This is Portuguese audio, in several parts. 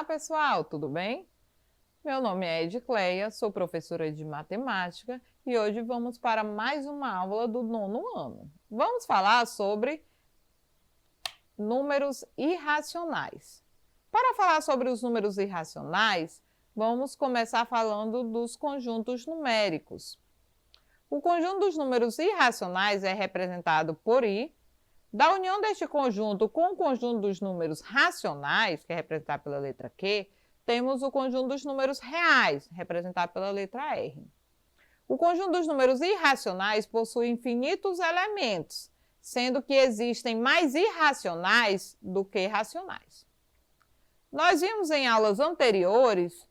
Olá, pessoal, tudo bem? Meu nome é Edicleia, sou professora de matemática e hoje vamos para mais uma aula do 9º ano. Vamos falar sobre números irracionais. Para falar sobre os números irracionais, vamos começar falando dos conjuntos numéricos. O conjunto dos números irracionais é representado por I. Da união deste conjunto com o conjunto dos números racionais, que é representado pela letra Q, temos o conjunto dos números reais, representado pela letra R. O conjunto dos números irracionais possui infinitos elementos, sendo que existem mais irracionais do que racionais. Nós vimos em aulas anteriores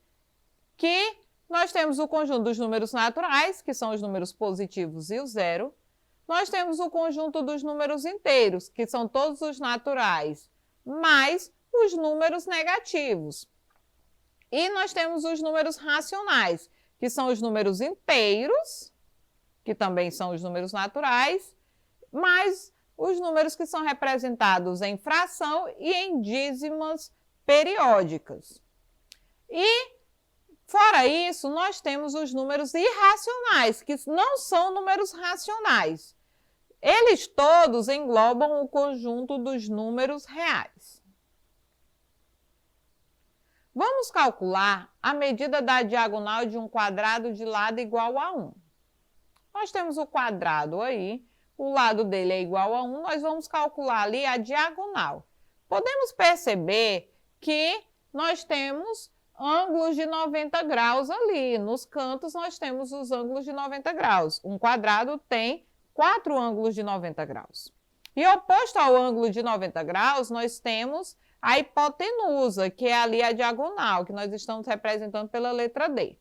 que nós temos o conjunto dos números naturais, que são os números positivos e o zero. Nós temos o conjunto dos números inteiros, que são todos os naturais, mais os números negativos. E nós temos os números racionais, que são os números inteiros, que também são os números naturais, mais os números que são representados em fração e em dízimas periódicas. E, fora isso, nós temos os números irracionais, que não são números racionais. Eles todos englobam o conjunto dos números reais. Vamos calcular a medida da diagonal de um quadrado de lado igual a 1. Nós temos o quadrado aí, o lado dele é igual a 1, nós vamos calcular ali a diagonal. Podemos perceber que nós temos ângulos de 90 graus ali. Nos cantos nós temos os ângulos de 90 graus. Um quadrado tem 4 ângulos de 90 graus. E oposto ao ângulo de 90 graus, nós temos a hipotenusa, que é ali a diagonal, que nós estamos representando pela letra D.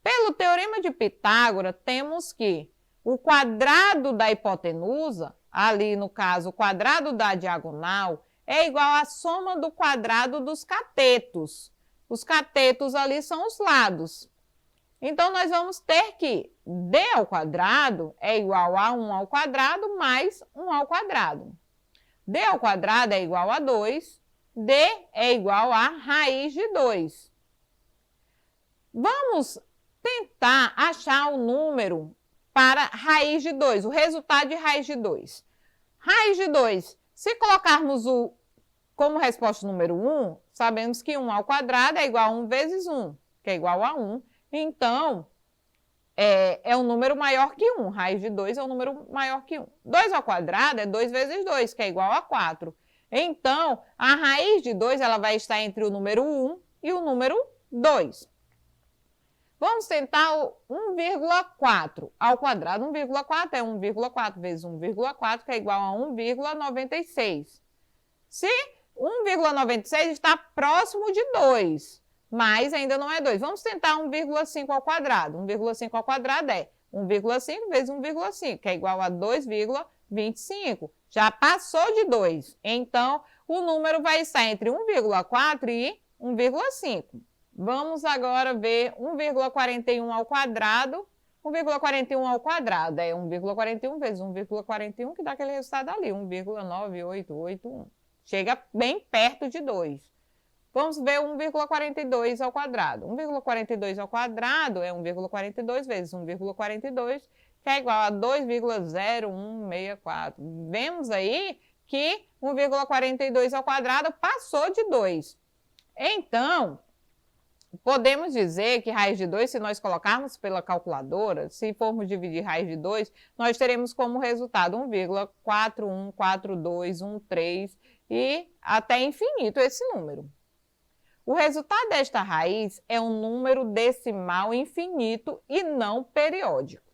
Pelo teorema de Pitágoras, temos que o quadrado da hipotenusa, ali no caso o quadrado da diagonal, é igual à soma do quadrado dos catetos. Os catetos ali são os lados. Então, nós vamos ter que D ao quadrado é igual a 1 ao quadrado mais 1 ao quadrado. D ao quadrado é igual a 2, D é igual a raiz de 2. Vamos tentar achar o número para raiz de 2, o resultado de raiz de 2. Raiz de 2, se colocarmos como resposta o número 1, sabemos que 1 ao quadrado é igual a 1 vezes 1, que é igual a 1. Então, é um número maior que 1. Raiz de 2 é um número maior que 1. 2 ao quadrado é 2 vezes 2, que é igual a 4. Então, a raiz de 2 ela vai estar entre o número 1 e o número 2. Vamos tentar o 1,4 ao quadrado. 1,4 é 1,4 vezes 1,4, que é igual a 1,96. Se 1,96 está próximo de 2, mas ainda não é 2. Vamos tentar 1,5 ao quadrado. 1,5 ao quadrado é 1,5 vezes 1,5, que é igual a 2,25. Já passou de 2. Então, o número vai estar entre 1,4 e 1,5. Vamos agora ver 1,41 ao quadrado. 1,41 ao quadrado é 1,41 vezes 1,41, que dá aquele resultado ali, 1,9881. Chega bem perto de 2. Vamos ver 1,42 ao quadrado. 1,42 ao quadrado é 1,42 vezes 1,42, que é igual a 2,0164. Vemos aí que 1,42 ao quadrado passou de 2. Então, podemos dizer que raiz de 2, se nós colocarmos pela calculadora, se formos dividir raiz de 2, nós teremos como resultado 1,414213 e até infinito esse número. O resultado desta raiz é um número decimal infinito e não periódico.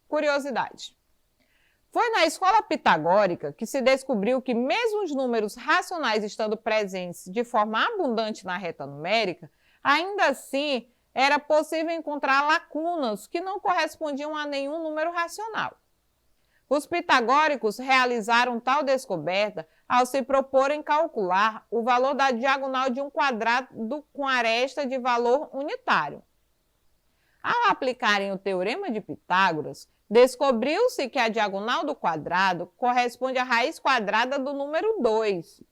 Curiosidade. Foi na escola pitagórica que se descobriu que mesmo os números racionais estando presentes de forma abundante na reta numérica, ainda assim era possível encontrar lacunas que não correspondiam a nenhum número racional. Os pitagóricos realizaram tal descoberta ao se proporem calcular o valor da diagonal de um quadrado com aresta de valor unitário. Ao aplicarem o teorema de Pitágoras, descobriu-se que a diagonal do quadrado corresponde à raiz quadrada do número 2.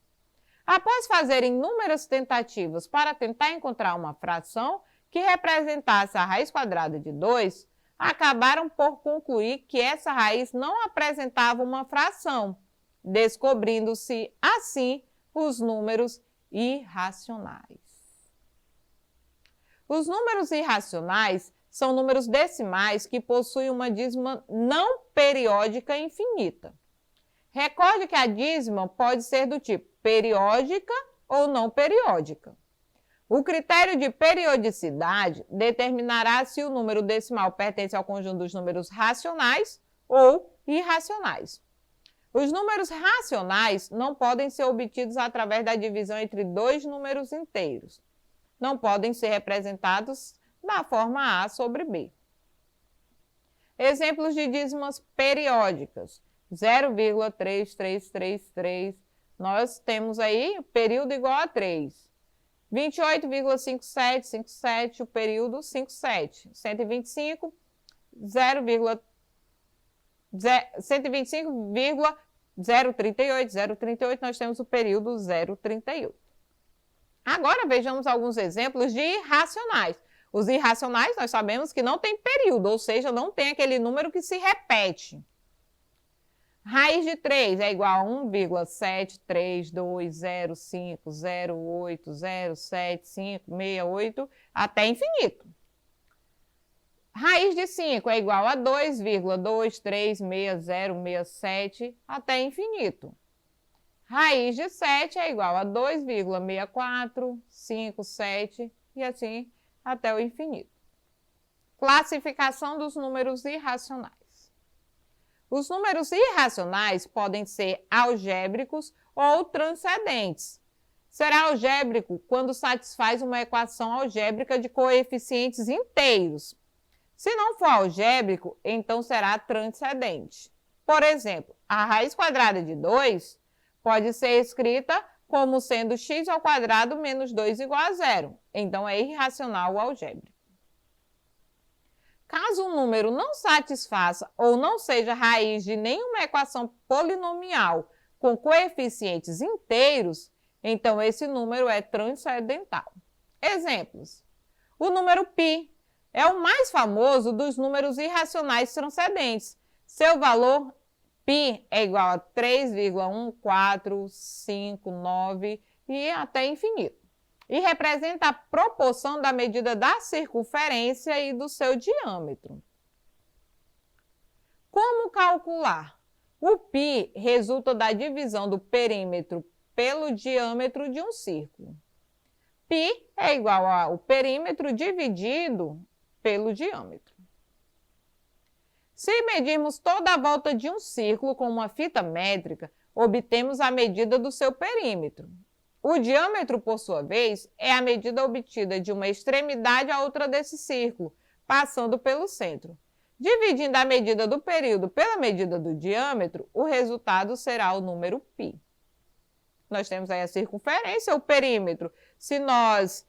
Após fazerem inúmeras tentativas para tentar encontrar uma fração que representasse a raiz quadrada de 2, acabaram por concluir que essa raiz não apresentava uma fração, descobrindo-se, assim, os números irracionais. Os números irracionais são números decimais que possuem uma dízima não periódica infinita. Recorde que a dízima pode ser do tipo periódica ou não periódica. O critério de periodicidade determinará se o número decimal pertence ao conjunto dos números racionais ou irracionais. Os números racionais não podem ser obtidos através da divisão entre dois números inteiros. Não podem ser representados da forma A sobre B. Exemplos de dízimas periódicas. 0,3333. Nós temos aí o período igual a 3. 28,5757, o período 57. 125, 125,038, nós temos o período 038. Agora vejamos alguns exemplos de irracionais. Os irracionais nós sabemos que não tem período, ou seja, não tem aquele número que se repete. Raiz de 3 é igual a 1,732080758 até infinito. Raiz de 5 é igual a 2,236067 até infinito. Raiz de 7 é igual a 2,6457 e assim até o infinito. Classificação dos números irracionais. Os números irracionais podem ser algébricos ou transcendentes. Será algébrico quando satisfaz uma equação algébrica de coeficientes inteiros. Se não for algébrico, então será transcendente. Por exemplo, a raiz quadrada de 2 pode ser escrita como sendo x ao quadrado menos 2 igual a 0. Então é irracional algébrico. Caso um número não satisfaça ou não seja raiz de nenhuma equação polinomial com coeficientes inteiros, então esse número é transcendental. Exemplos. O número π é o mais famoso dos números irracionais transcendentes. Seu valor π é igual a 3,1459 e até infinito. E representa a proporção da medida da circunferência e do seu diâmetro. Como calcular? O π resulta da divisão do perímetro pelo diâmetro de um círculo. π é igual ao perímetro dividido pelo diâmetro. Se medirmos toda a volta de um círculo com uma fita métrica, obtemos a medida do seu perímetro. O diâmetro, por sua vez, é a medida obtida de uma extremidade à outra desse círculo, passando pelo centro. Dividindo a medida do período pela medida do diâmetro, o resultado será o número π. Nós temos aí a circunferência, o perímetro. Se nós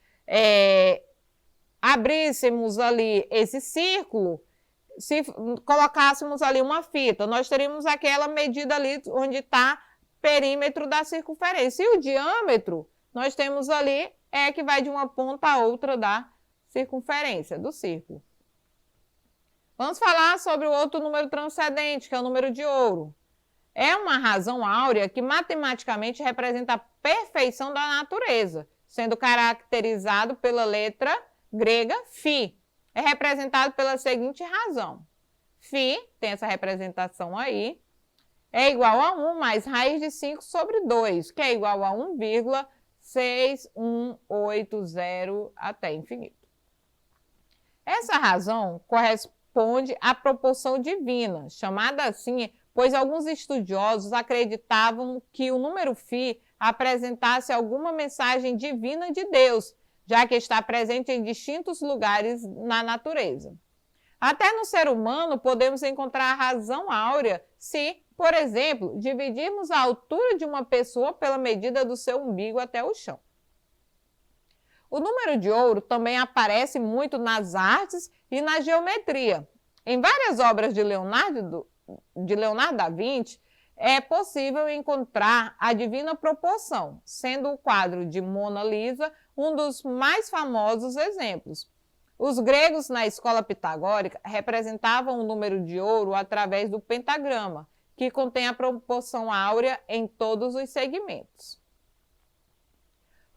abríssemos ali esse círculo, se colocássemos ali uma fita, nós teríamos aquela medida ali onde está perímetro da circunferência. E o diâmetro, nós temos ali, que vai de uma ponta a outra da circunferência do círculo. Vamos falar sobre o outro número transcendente, que é o número de ouro. É uma razão áurea que matematicamente representa a perfeição da natureza, sendo caracterizado pela letra grega φ. É representado pela seguinte razão. Φ, tem essa representação aí, é igual a 1 mais raiz de 5 sobre 2, que é igual a 1,6180 até infinito. Essa razão corresponde à proporção divina, chamada assim, pois alguns estudiosos acreditavam que o número φ apresentasse alguma mensagem divina de Deus, já que está presente em distintos lugares na natureza. Até no ser humano podemos encontrar a razão áurea se, por exemplo, dividirmos a altura de uma pessoa pela medida do seu umbigo até o chão. O número de ouro também aparece muito nas artes e na geometria. Em várias obras de Leonardo da Vinci, é possível encontrar a divina proporção, sendo o quadro de Mona Lisa um dos mais famosos exemplos. Os gregos, na escola pitagórica, representavam o número de ouro através do pentagrama, que contém a proporção áurea em todos os segmentos.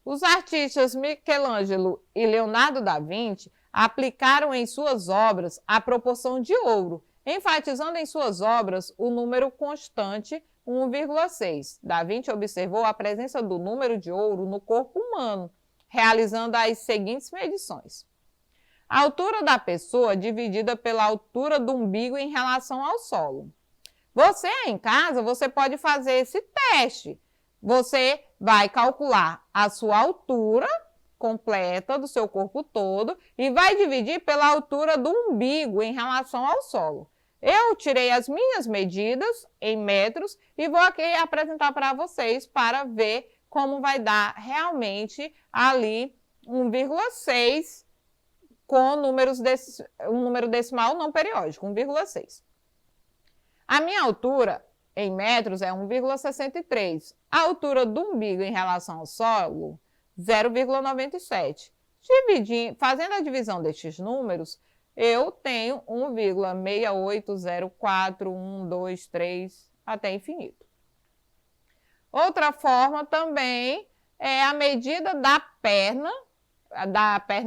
Os artistas Michelangelo e Leonardo da Vinci aplicaram em suas obras a proporção de ouro, enfatizando em suas obras o número constante 1,6. Da Vinci observou a presença do número de ouro no corpo humano, realizando as seguintes medições. A altura da pessoa dividida pela altura do umbigo em relação ao solo. Você em casa, você pode fazer esse teste. Você vai calcular a sua altura completa do seu corpo todo e vai dividir pela altura do umbigo em relação ao solo. Eu tirei as minhas medidas em metros e vou aqui apresentar para vocês para ver como vai dar realmente ali 1,6 com um número decimal não periódico, 1,6. A minha altura em metros é 1,63. A altura do umbigo em relação ao solo, 0,97. Fazendo a divisão destes números, eu tenho 1,6804123 até infinito. Outra forma também é a medida da perna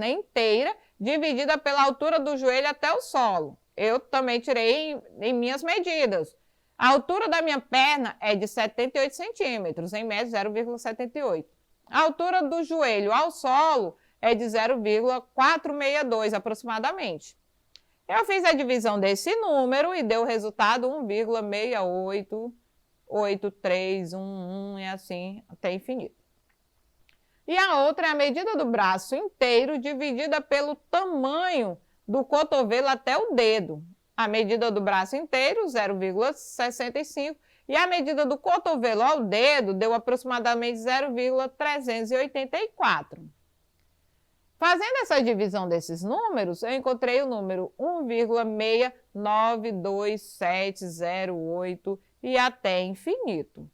inteira, dividida pela altura do joelho até o solo. Eu também tirei em minhas medidas. A altura da minha perna é de 78 centímetros, em metros 0,78. A altura do joelho ao solo é de 0,462 aproximadamente. Eu fiz a divisão desse número e deu o resultado 1,688311 e assim até infinito. E a outra é a medida do braço inteiro dividida pelo tamanho do cotovelo até o dedo. A medida do braço inteiro, 0,65, e a medida do cotovelo ao dedo deu aproximadamente 0,384. Fazendo essa divisão desses números, eu encontrei o número 1,692708 e até infinito.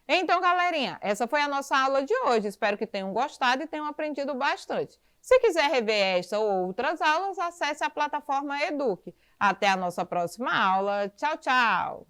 Então, galerinha, essa foi a nossa aula de hoje. Espero que tenham gostado e tenham aprendido bastante. Se quiser rever esta ou outras aulas, acesse a plataforma Eduque. Até a nossa próxima aula. Tchau, tchau!